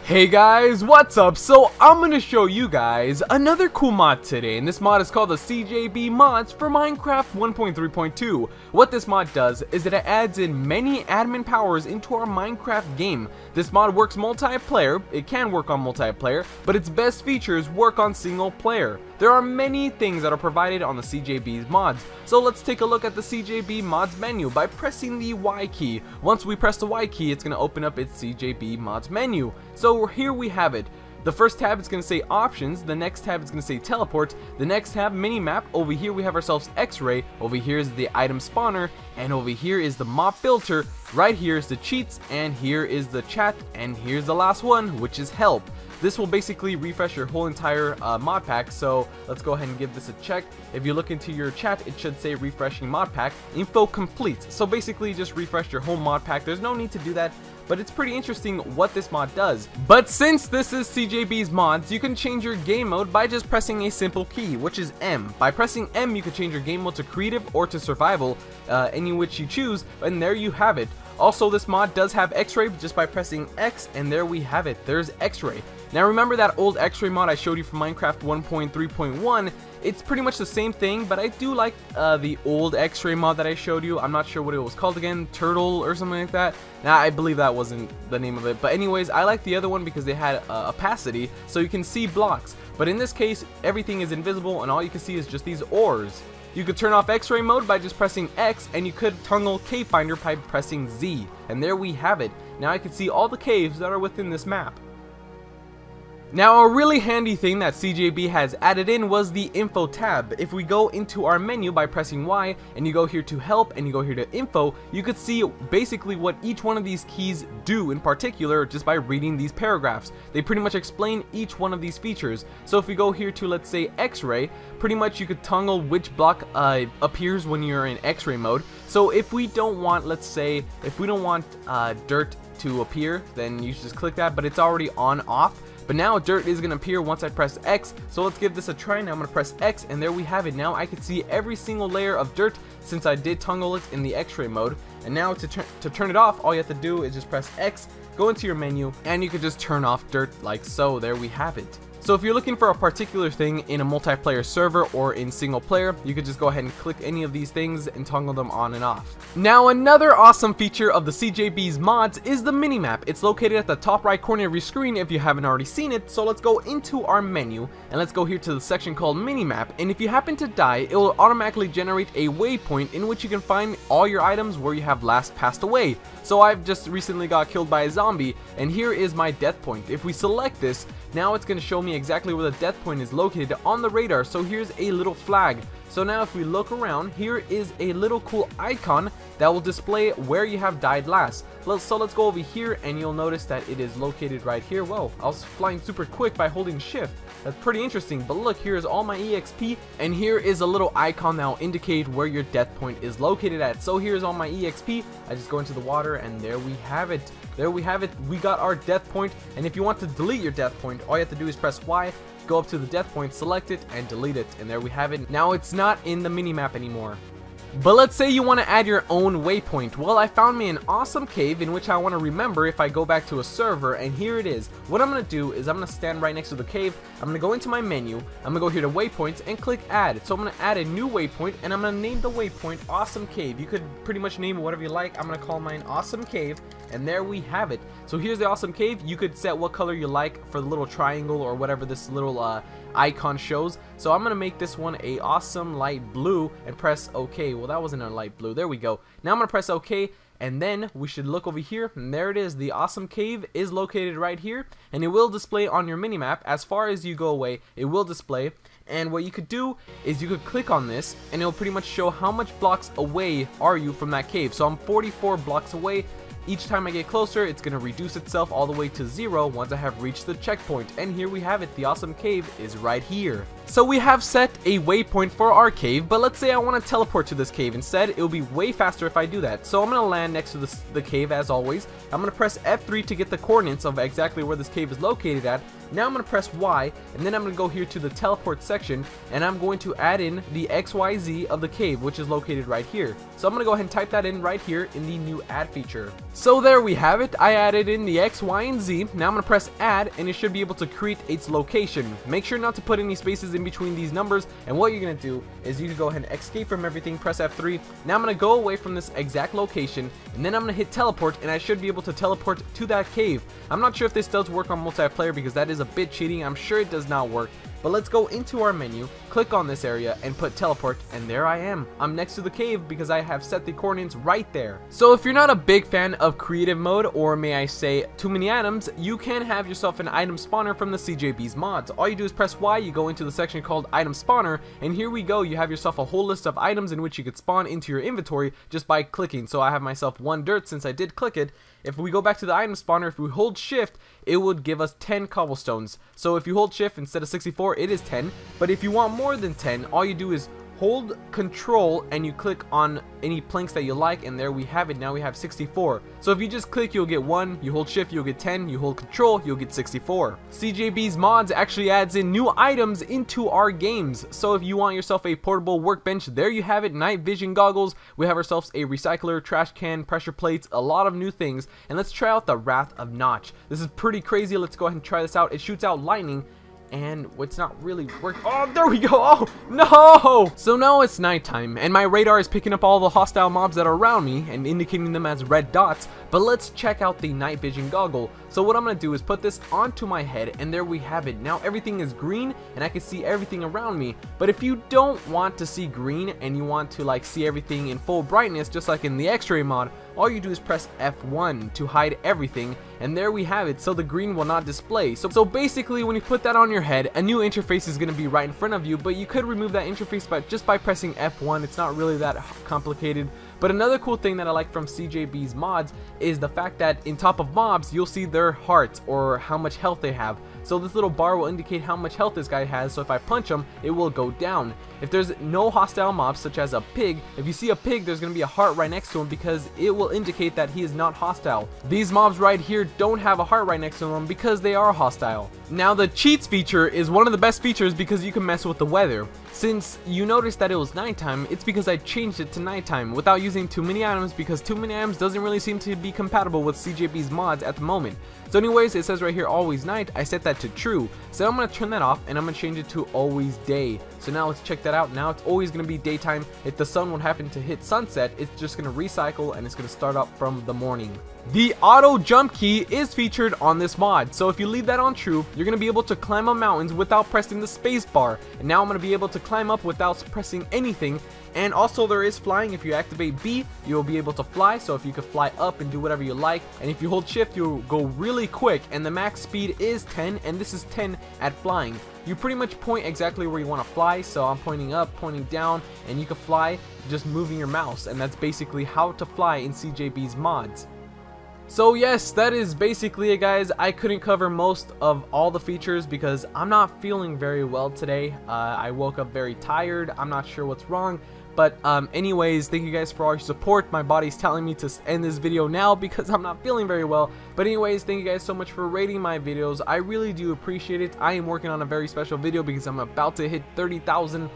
Hey guys, what's up? So I'm gonna show you guys another cool mod today, and this mod is called the Cjb Mods for Minecraft 1.3.2. What this mod does is that it adds in many admin powers into our Minecraft game. This mod works multiplayer, it can work on multiplayer, but its best features work on single player. There are many things that are provided on the Cjb mods, so let's take a look at the Cjb Mods menu by pressing the Y key. Once we press the Y key, it's gonna open up its Cjb Mods menu. So here we have it. The first tab is going to say options, the next tab is going to say teleport, the next tab minimap. Over here we have ourselves X-ray, over here is the item spawner, and over here is the mob filter, right here is the cheats, and here is the chat, and here's the last one, which is help. This will basically refresh your whole entire mod pack, so let's go ahead and give this a check. If you look into your chat, it should say refreshing mod pack, info complete. So basically just refresh your whole mod pack. There's no need to do that, but it's pretty interesting what this mod does. But since this is Cjb's mods, you can change your game mode by just pressing a simple key, which is M. By pressing M, you can change your game mode to creative or to survival, any which you choose, and there you have it. Also, this mod does have X-ray just by pressing X, and there we have it. There's X-ray. Now remember that old X-ray mod I showed you from Minecraft 1.3.1? It's pretty much the same thing, but I do like the old X-ray mod that I showed you. I'm not sure what it was called again, Turtle or something like that. Nah, I believe that wasn't the name of it. But anyways, I like the other one because they had opacity, so you can see blocks. But in this case, everything is invisible, and all you can see is just these ores. You could turn off X-ray mode by just pressing X, and you could toggle cave finder by pressing Z. And there we have it. Now I can see all the caves that are within this map. Now a really handy thing that Cjb has added in was the info tab. If we go into our menu by pressing Y and you go here to help and you go here to info, you could see basically what each one of these keys do in particular just by reading these paragraphs. They pretty much explain each one of these features. So if we go here to, let's say, X-ray, pretty much you could toggle which block appears when you're in X-ray mode. So if we don't want, let's say, if we don't want dirt to appear, then you should just click that, but it's already on off. But now dirt is going to appear once I press X, so let's give this a try. Now I'm going to press X, and there we have it. Now I can see every single layer of dirt since I did toggle it in the X-ray mode. And now to turn it off, all you have to do is just press X, go into your menu, and you can just turn off dirt like so. There we have it. So if you're looking for a particular thing in a multiplayer server or in single player, you could just go ahead and click any of these things and toggle them on and off. Now another awesome feature of the Cjb's mods is the minimap. It's located at the top right corner of your screen if you haven't already seen it. So let's go into our menu and let's go here to the section called minimap, and if you happen to die, it will automatically generate a waypoint in which you can find all your items where you have last passed away. So I've just recently got killed by a zombie, and here is my death point. If we select this, now it's going to show me exactly where the death point is located on the radar. So here's a little flag. So now if we look around, here is a little cool icon that will display where you have died last. So let's go over here, and you'll notice that it is located right here. Whoa, I was flying super quick by holding shift. That's pretty interesting. But look, here is all my EXP, and here is a little icon that will indicate where your death point is located at. So here's all my EXP. I just go into the water, and there we have it. There we have it. We got our death point, and if you want to delete your death point, all you have to do is press Y, go up to the death point, select it, and delete it, and there we have it. Now it's not in the minimap anymore. But let's say you want to add your own waypoint. Well, I found me an awesome cave in which I want to remember if I go back to a server, and here it is. What I'm going to do is I'm going to stand right next to the cave. I'm going to go into my menu, I'm going to go here to waypoints and click add. So I'm going to add a new waypoint, and I'm going to name the waypoint Awesome Cave. You could pretty much name it whatever you like. I'm going to call mine Awesome Cave, and there we have it. So here's the Awesome Cave. You could set what color you like for the little triangle or whatever this little icon shows. So I'm gonna make this one a awesome light blue and press OK. Well, that wasn't a light blue. There we go. Now I'm gonna press OK, and then we should look over here, and there it is. The Awesome Cave is located right here, and it will display on your minimap. As far as you go away, it will display. And what you could do is you could click on this, and it'll pretty much show how much blocks away are you from that cave. So I'm 44 blocks away. Each time I get closer, it's going to reduce itself all the way to 0 once I have reached the checkpoint. And here we have it. The Awesome Cave is right here. So we have set a waypoint for our cave, but let's say I want to teleport to this cave instead. It will be way faster if I do that. So I'm going to land next to the cave as always. I'm going to press F3 to get the coordinates of exactly where this cave is located at. Now I'm going to press Y, and then I'm going to go here to the teleport section, and I'm going to add in the XYZ of the cave, which is located right here. So I'm going to go ahead and type that in right here in the new add feature. So there we have it. I added in the X, Y, and Z. Now I'm going to press add, and it should be able to create its location. Make sure not to put any spaces in between these numbers, and what you're going to do is you can go ahead and escape from everything, press F3. Now I'm going to go away from this exact location, and then I'm going to hit teleport, and I should be able to teleport to that cave. I'm not sure if this does work on multiplayer because that is a bit cheating. I'm sure it does not work. But let's go into our menu, click on this area, and put teleport, and there I am. I'm next to the cave because I have set the coordinates right there. So if you're not a big fan of creative mode, or may I say too many items, you can have yourself an item spawner from the Cjb's mods. All you do is press Y, you go into the section called item spawner, and here we go. You have yourself a whole list of items in which you could spawn into your inventory just by clicking. So I have myself 1 dirt since I did click it. If we go back to the item spawner, if we hold shift, it would give us 10 cobblestones. So if you hold shift instead of 64, it is 10. But if you want more than 10, all you do is hold control and you click on any planks that you like, and there we have it. Now we have 64. So if you just click, you'll get 1, you hold shift, you'll get 10, you hold control, you'll get 64. Cjb's mods actually adds in new items into our games. So if you want yourself a portable workbench, there you have it. Night vision goggles, we have ourselves a recycler, trash can, pressure plates, a lot of new things. And let's try out the Wrath of Notch. This is pretty crazy. Let's go ahead and try this out. It shoots out lightning, and it's not really working. Oh, there we go. Oh, no! So now it's nighttime, and my radar is picking up all the hostile mobs that are around me and indicating them as red dots. But let's check out the night vision goggle. So what I'm going to do is put this onto my head, and there we have it. Now everything is green, and I can see everything around me. But if you don't want to see green, and you want to like see everything in full brightness, just like in the X-ray mod, all you do is press F1 to hide everything, and there we have it. So the green will not display. So basically, when you put that on your head, a new interface is going to be right in front of you, but you could remove that interface just by pressing F1. It's not really that complicated. But another cool thing that I like from Cjb's mods is the fact that in top of mobs, you'll see their hearts or how much health they have. So this little bar will indicate how much health this guy has, so if I punch him, it will go down. If there's no hostile mobs, such as a pig, if you see a pig, there's going to be a heart right next to him because it will indicate that he is not hostile. These mobs right here don't have a heart right next to them because they are hostile. Now the cheats feature is one of the best features because you can mess with the weather. Since you noticed that it was nighttime, it's because I changed it to nighttime without using too many items, because too many items doesn't really seem to be compatible with Cjb's mods at the moment. So anyways, it says right here always night. I set that to true. So I'm going to turn that off and I'm going to change it to always day. So now let's check that out. Now it's always going to be daytime. If the sun would happen to hit sunset, it's just going to recycle and it's going to start up from the morning. The auto jump key is featured on this mod, so if you leave that on true, you're going to be able to climb up mountains without pressing the space bar. And now I'm going to be able to climb up without pressing anything. And also there is flying. If you activate B, you'll be able to fly, so if you could fly up and do whatever you like. And if you hold shift, you'll go really quick, and the max speed is 10, and this is 10 at flying. You pretty much point exactly where you want to fly, so I'm pointing up, pointing down, and you can fly just moving your mouse, and that's basically how to fly in Cjb's mods. So yes, that is basically it, guys. I couldn't cover most of all the features because I'm not feeling very well today. I woke up very tired. I'm not sure what's wrong. But anyways, thank you guys for all your support. My body's telling me to end this video now because I'm not feeling very well. But anyways, thank you guys so much for rating my videos. I really do appreciate it. I am working on a very special video because I'm about to hit 30,000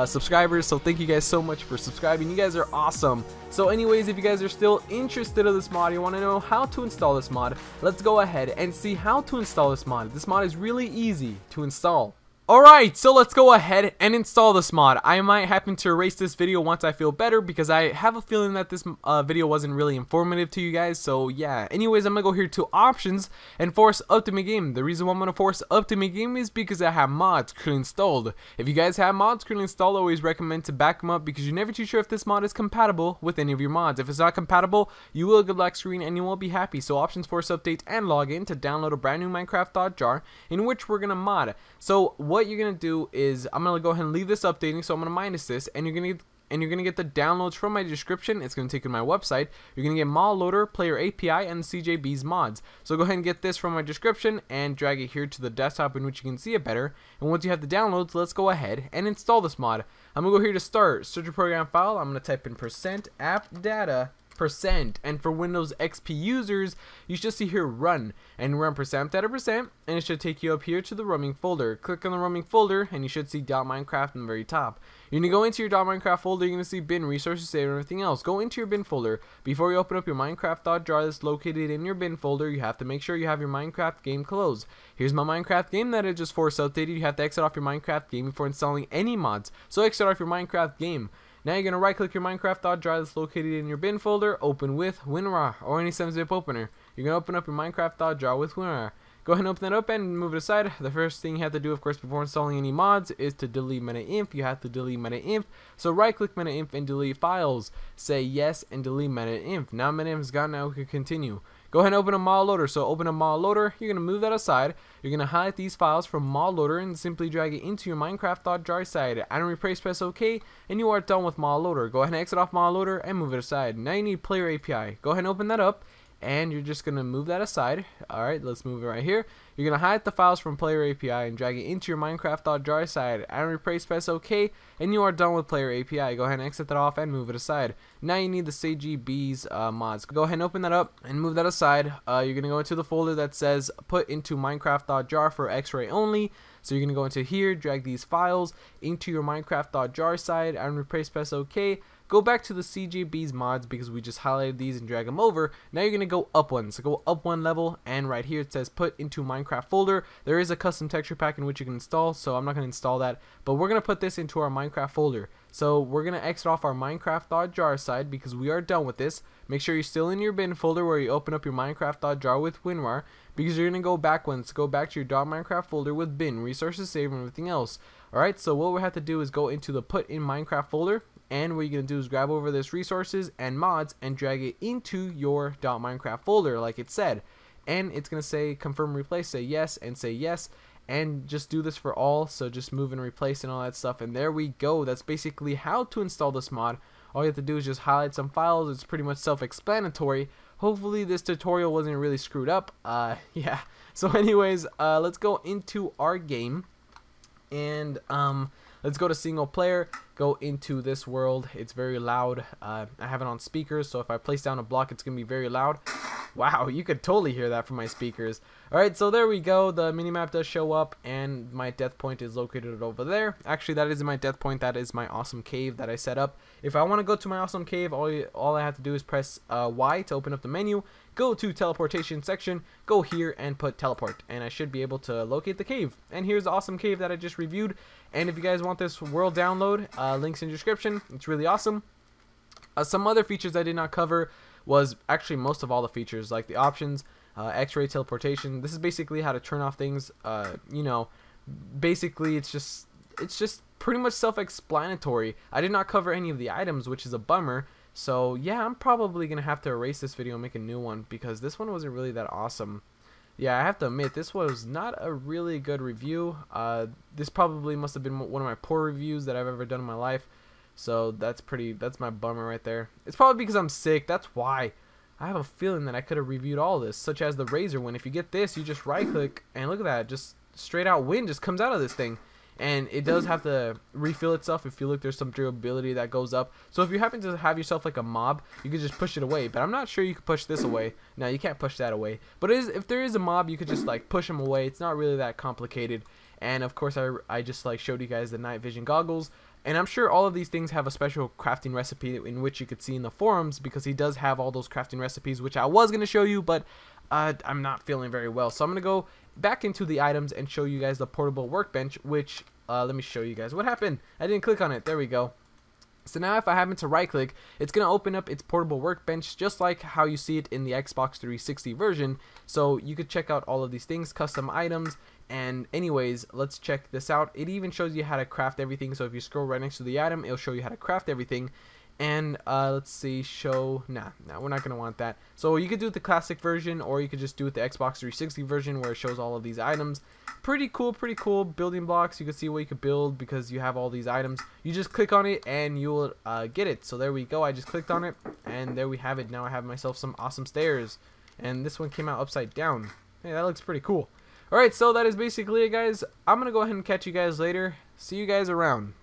subscribers, so thank you guys so much for subscribing. You guys are awesome. So anyways, if you guys are still interested in this mod, you want to know how to install this mod, let's go ahead and see how to install this mod. This mod is really easy to install. Alright, so let's go ahead and install this mod. I might happen to erase this video once I feel better because I have a feeling that this video wasn't really informative to you guys. So yeah, anyways, I'm going to go here to options and force Ultimate Game. The reason why I'm going to force Ultimate Game is because I have mods currently installed. If you guys have mods currently installed, I always recommend to back them up because you're never too sure if this mod is compatible with any of your mods. If it's not compatible, you will get a black screen and you won't be happy. So options, force update, and login to download a brand new Minecraft.jar in which we're going to mod. So what what you're gonna do is I'm gonna go ahead and leave this updating, so I'm gonna minus this, and you're gonna get the downloads from my description. It's gonna take you to my website. You're gonna get Mod Loader, Player API, and Cjb's mods. So go ahead and get this from my description and drag it here to the desktop in which you can see it better. And once you have the downloads, let's go ahead and install this mod. I'm gonna go here to start, search your program file. I'm gonna type in %appdata%, and for Windows XP users, you should see here run, and run %appdata%, and it should take you up here to the roaming folder. Click on the roaming folder, and you should see .minecraft in the very top. You're gonna go into your .minecraft folder. You're gonna see bin, resources, save, and everything else. Go into your bin folder. Before you open up your Minecraft.jar that's located in your bin folder, you have to make sure you have your Minecraft game closed. Here's my Minecraft game that I just force updated. You have to exit off your Minecraft game before installing any mods. So exit off your Minecraft game. Now you're going to right click your Minecraft.jar that's located in your bin folder, open with Winrar or any 7-zip opener. You're going to open up your Minecraft.jar with Winrar. Go ahead and open that up and move it aside. The first thing you have to do, of course, before installing any mods is to delete meta-inf. You have to delete meta-inf. So right click meta-inf and delete files. Say yes and delete meta-inf. Now meta-inf is gone. Now we can continue. Go ahead and open a mod loader. So open a mod loader. You're going to move that aside. You're going to highlight these files from mod loader and simply drag it into your Minecraft.jar side. And replace, press OK, and you are done with mod loader. Go ahead and exit off mod loader and move it aside. Now you need player API. Go ahead and open that up. And you're just going to move that aside. Alright, let's move it right here. You're going to hide the files from player API and drag it into your Minecraft.jar side. And replace, press OK, and you are done with player API. Go ahead and exit that off and move it aside. Now you need the Cjb mods. Go ahead and open that up and move that aside. You're going to go into the folder that says put into Minecraft.jar for X-ray only. So you're going to go into here, drag these files into your Minecraft.jar side, and replace, press OK. Go back to the Cjb's mods because we just highlighted these and drag them over. Now you're going to go up one. So go up one level, and right here it says put into Minecraft folder. There is a custom texture pack in which you can install, so I'm not going to install that. But we're going to put this into our Minecraft folder. So we're going to exit off our Minecraft.jar side because we are done with this. Make sure you're still in your bin folder where you open up your Minecraft.jar with Winrar, because you're going to go back once. Go back to your .minecraft folder with bin, resources, save, and everything else. Alright, so what we have to do is go into the put in Minecraft folder. And what you're going to do is grab over this resources and mods and drag it into your .minecraft folder like it said. And it's going to say confirm replace, say yes, and say yes. And just do this for all, so just move and replace and all that stuff. And there we go. That's basically how to install this mod. All you have to do is just highlight some files. It's pretty much self-explanatory. Hopefully this tutorial wasn't really screwed up. Yeah. So anyways, let's go into our game. And let's go to single player, go into this world. It's very loud. I have it on speakers, so if I place down a block, it's gonna be very loud. Wow, you could totally hear that from my speakers. Alright, so there we go. The minimap does show up, and my death point is located over there. Actually, that isn't my death point. That is my awesome cave that I set up. If I want to go to my awesome cave, all I have to do is press Y to open up the menu. Go to teleportation section, go here and put teleport, and I should be able to locate the cave. And here's the awesome cave that I just reviewed. And if you guys want this world download, links in the description. It's really awesome. Some other features I did not cover was actually most of all the features, like the options, X-ray teleportation. This is basically how to turn off things. You know, basically it's just pretty much self-explanatory. I did not cover any of the items, which is a bummer. So yeah, I'm probably gonna have to erase this video and make a new one because this one wasn't really that awesome. Yeah, I have to admit, this was not a really good review. This probably must have been one of my poor reviews that I've ever done in my life. So that's my bummer right there. It's probably because I'm sick. That's why. I have a feeling that I could have reviewed all this, such as the razor one. If you get this, you just right click and look at that, just straight out wind just comes out of this thing. And it does have to refill itself. If you look, there's some durability that goes up. So if you happen to have yourself like a mob, you could just push it away. But I'm not sure you could push this away. No, you can't push that away. But if there is a mob, you could just like push them away. It's not really that complicated. And of course, I just like showed you guys the night vision goggles. And I'm sure all of these things have a special crafting recipe in which you could see in the forums, because he does have all those crafting recipes, which I was going to show you, but I'm not feeling very well. So I'm going to go back into the items and show you guys the portable workbench, which, let me show you guys what happened. I didn't click on it. There we go. So now if I happen to right click, it's going to open up its portable workbench just like how you see it in the Xbox 360 version. So you could check out all of these things, custom items. And anyways, let's check this out. It even shows you how to craft everything. So if you scroll right next to the item, it'll show you how to craft everything. And let's see, show, nah, we're not gonna want that. So you could do it the classic version, or you could just do it the Xbox 360 version where it shows all of these items. Pretty cool building blocks. You can see what you could build because you have all these items. You just click on it and you will get it. So there we go, I just clicked on it and there we have it. Now I have myself some awesome stairs, and this one came out upside down. Hey, that looks pretty cool. Alright, so that is basically it, guys. I'm gonna go ahead and catch you guys later. See you guys around.